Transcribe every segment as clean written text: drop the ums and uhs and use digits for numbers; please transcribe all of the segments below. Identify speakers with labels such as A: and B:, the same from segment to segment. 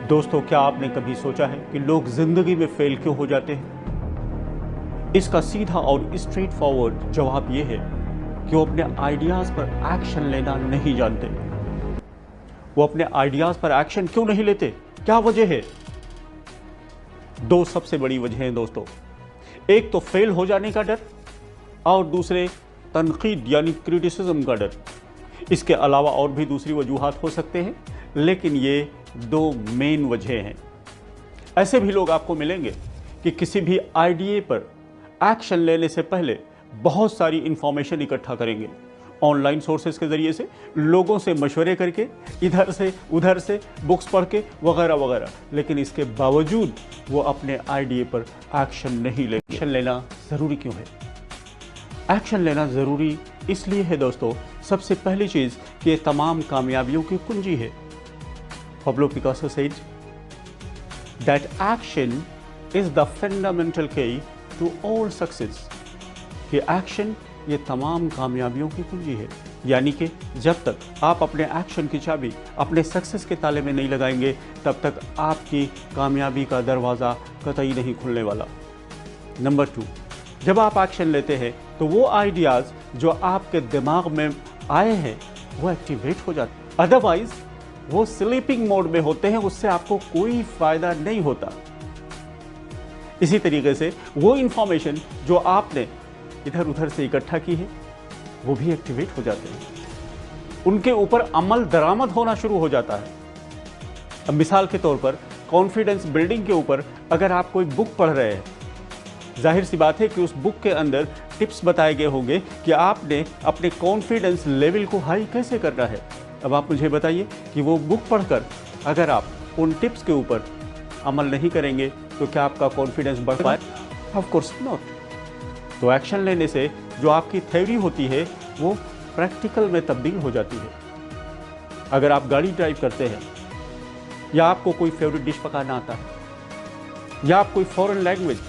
A: दोस्तों, क्या आपने कभी सोचा है कि लोग जिंदगी में फेल क्यों हो जाते हैं? इसका सीधा और स्ट्रेट फॉरवर्ड जवाब यह है कि वो अपने आइडियाज पर एक्शन लेना नहीं जानते। वो अपने आइडियाज पर एक्शन क्यों नहीं लेते? क्या वजह है? दो सबसे बड़ी वजह हैं दोस्तों। एक तो फेल हो जाने का डर और दूसरे तनकीद यानी क्रिटिसिज्म का डर। इसके अलावा और भी दूसरी वजूहात हो सकते हैं, लेकिन ये दो मेन वजह हैं। ऐसे भी लोग आपको मिलेंगे कि किसी भी आइडिया पर एक्शन लेने से पहले बहुत सारी इंफॉर्मेशन इकट्ठा करेंगे, ऑनलाइन सोर्सेज के जरिए से, लोगों से मशवरे करके, इधर से उधर से बुक्स पढ़ के वगैरह वगैरह, लेकिन इसके बावजूद वो अपने आइडिया पर एक्शन नहीं लेंगे। एक्शन लेना ज़रूरी क्यों है? एक्शन लेना ज़रूरी इसलिए है दोस्तों, सबसे पहली चीज़ कि ये तमाम कामयाबियों की कुंजी है। Pablo Picasso said that action is the fundamental key to all success। कि एक्शन ये तमाम कामयाबियों की कुंजी है, यानी कि जब तक आप अपने एक्शन की चाबी अपने सक्सेस के ताले में नहीं लगाएंगे, तब तक आपकी कामयाबी का दरवाज़ा कतई नहीं खुलने वाला। नंबर 2, जब आप एक्शन लेते हैं तो वो आइडियाज़ जो आपके दिमाग में आए हैं वो एक्टिवेट हो जाते हैं, अदरवाइज वो स्लीपिंग मोड में होते हैं, उससे आपको कोई फायदा नहीं होता। इसी तरीके से वो इंफॉर्मेशन जो आपने इधर उधर से इकट्ठा की है वो भी एक्टिवेट हो जाते हैं, उनके ऊपर अमल दरामद होना शुरू हो जाता है। अब मिसाल के तौर पर कॉन्फिडेंस बिल्डिंग के ऊपर अगर आप कोई बुक पढ़ रहे हैं, जाहिर सी बात है कि उस बुक के अंदर टिप्स बताए गए होंगे कि आपने अपने कॉन्फिडेंस लेवल को हाई कैसे करना है। अब आप मुझे बताइए कि वो बुक पढ़कर अगर आप उन टिप्स के ऊपर अमल नहीं करेंगे तो क्या आपका कॉन्फिडेंस बढ़ पाए? Of course not. तो एक्शन लेने से जो आपकी थ्योरी होती है वो प्रैक्टिकल में तब्दील हो जाती है। अगर आप गाड़ी ड्राइव करते हैं, या आपको कोई फेवरेट डिश पकाना आता है, या आप कोई फॉरेन लैंग्वेज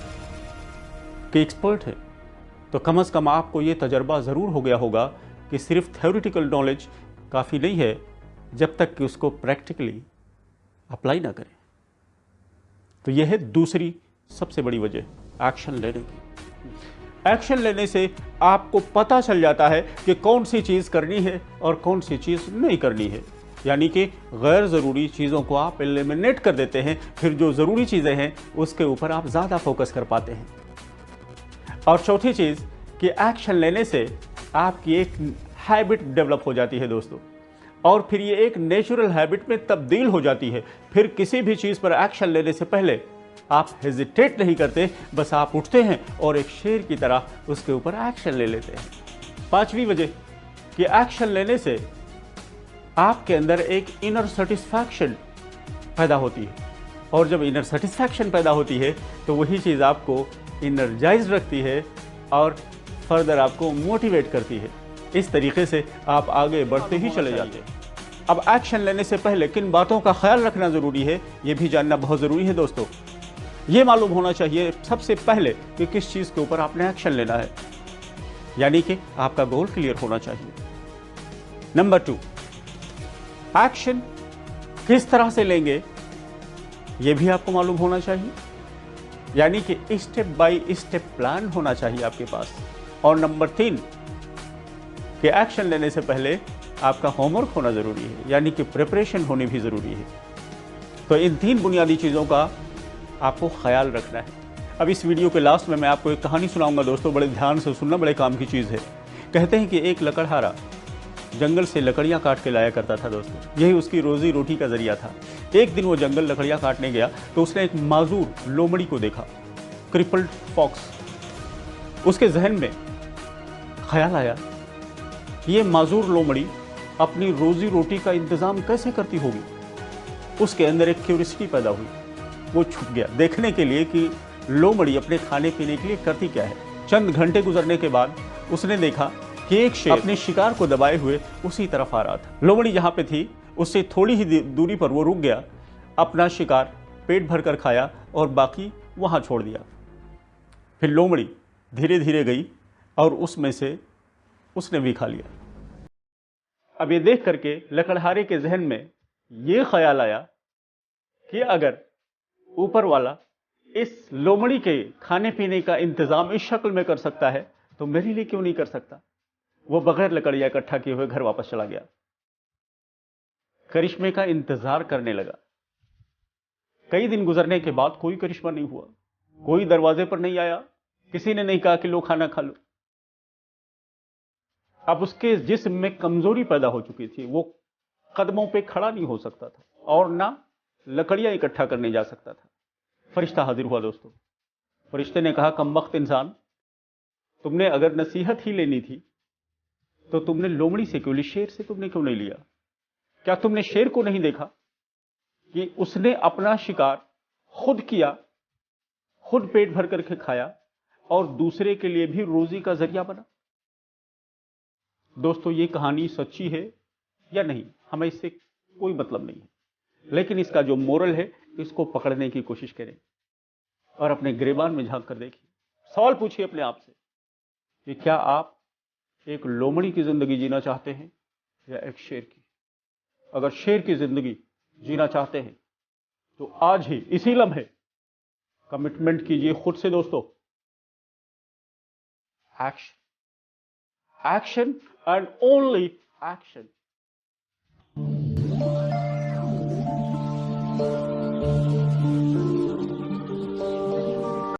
A: के एक्सपर्ट हैं, तो कम से कम आपको ये तजर्बा ज़रूर हो गया होगा कि सिर्फ थ्योरेटिकल नॉलेज काफ़ी नहीं है जब तक कि उसको प्रैक्टिकली अप्लाई ना करें। तो यह है दूसरी सबसे बड़ी वजह एक्शन लेने की। एक्शन लेने से आपको पता चल जाता है कि कौन सी चीज़ करनी है और कौन सी चीज़ नहीं करनी है, यानी कि गैर ज़रूरी चीज़ों को आप एलिमिनेट कर देते हैं, फिर जो ज़रूरी चीज़ें हैं उसके ऊपर आप ज़्यादा फोकस कर पाते हैं। और चौथी चीज़ कि एक्शन लेने से आपकी एक हैबिट डेवलप हो जाती है दोस्तों, और फिर ये एक नेचुरल हैबिट में तब्दील हो जाती है। फिर किसी भी चीज़ पर एक्शन लेने से पहले आप हेजिटेट नहीं करते, बस आप उठते हैं और एक शेर की तरह उसके ऊपर एक्शन ले लेते हैं। पांचवी वजह कि एक्शन लेने से आपके अंदर एक इनर सेटिस्फैक्शन पैदा होती है, और जब इनर सेटिस्फैक्शन पैदा होती है तो वही चीज़ आपको इनर्जाइज रखती है और फर्दर आपको मोटिवेट करती है। इस तरीके से आप आगे बढ़ते ही चले जाते हैं। अब एक्शन लेने से पहले किन बातों का ख्याल रखना ज़रूरी है ये भी जानना बहुत ज़रूरी है दोस्तों। ये मालूम होना चाहिए सबसे पहले कि किस चीज़ के ऊपर आपने एक्शन लेना है, यानी कि आपका गोल क्लियर होना चाहिए। नंबर 2, एक्शन किस तरह से लेंगे ये भी आपको मालूम होना चाहिए, यानी कि स्टेप बाय स्टेप प्लान होना चाहिए आपके पास। और नंबर 3 कि एक्शन लेने से पहले आपका होमवर्क होना ज़रूरी है, यानी कि प्रिपरेशन होनी भी ज़रूरी है। तो इन 3 बुनियादी चीज़ों का आपको ख्याल रखना है। अब इस वीडियो के लास्ट में मैं आपको एक कहानी सुनाऊंगा दोस्तों, बड़े ध्यान से सुनना, बड़े काम की चीज़ है। कहते हैं कि एक लकड़हारा जंगल से लकड़ियाँ काट के लाया करता था दोस्तों, यही उसकी रोज़ी रोटी का ज़रिया था। एक दिन वो जंगल लकड़ियाँ काटने गया तो उसने एक माजूर लोमड़ी को देखा, क्रिपल्ड फॉक्स। उसके जहन में ख्याल आया कि ये माजूर लोमड़ी अपनी रोज़ी रोटी का इंतज़ाम कैसे करती होगी। उसके अंदर एक क्यूरियोसिटी पैदा हुई, वो छुप गया देखने के लिए कि लोमड़ी अपने खाने पीने के लिए करती क्या है। चंद घंटे गुजरने के बाद उसने देखा कि एक शेर अपने शिकार को दबाए हुए उसी तरफ आ रहा था। लोमड़ी जहाँ पे थी उससे थोड़ी ही दूरी पर वो रुक गया, अपना शिकार पेट भर कर खाया और बाकी वहाँ छोड़ दिया। फिर लोमड़ी धीरे धीरे गई और उसमें से उसने भी खा लिया। अब ये देख करके लकड़हारे के जहन में ये ख्याल आया कि अगर ऊपर वाला इस लोमड़ी के खाने पीने का इंतजाम इस शक्ल में कर सकता है तो मेरे लिए क्यों नहीं कर सकता। वो बगैर लकड़ियां इकट्ठा किए हुए घर वापस चला गया। करिश्मे का इंतजार करने लगा। कई दिन गुजरने के बाद कोई करिश्मा नहीं हुआ, कोई दरवाजे पर नहीं आया, किसी ने नहीं कहा कि लो खाना खा लो। अब उसके जिस्म में कमजोरी पैदा हो चुकी थी, वो कदमों पे खड़ा नहीं हो सकता था और ना लकड़ियां इकट्ठा करने जा सकता था। फरिश्ता हाजिर हुआ दोस्तों। फरिश्ते ने कहा, कमबख्त इंसान, तुमने अगर नसीहत ही लेनी थी तो तुमने लोमड़ी से क्यों ली, शेर से तुमने क्यों नहीं लिया। क्या तुमने शेर को नहीं देखा कि उसने अपना शिकार खुद किया, खुद पेट भर करके खाया और दूसरे के लिए भी रोजी का जरिया बना। दोस्तों ये कहानी सच्ची है या नहीं हमें इससे कोई मतलब नहीं है, लेकिन इसका जो मोरल है इसको पकड़ने की कोशिश करें और अपने गिरेबान में झांक कर देखिए। सवाल पूछिए अपने आप से कि क्या आप एक लोमड़ी की जिंदगी जीना चाहते हैं या एक शेर की। अगर शेर की जिंदगी जीना चाहते हैं तो आज ही इसी लम्हे कमिटमेंट कीजिए खुद से दोस्तों, action, action and only action.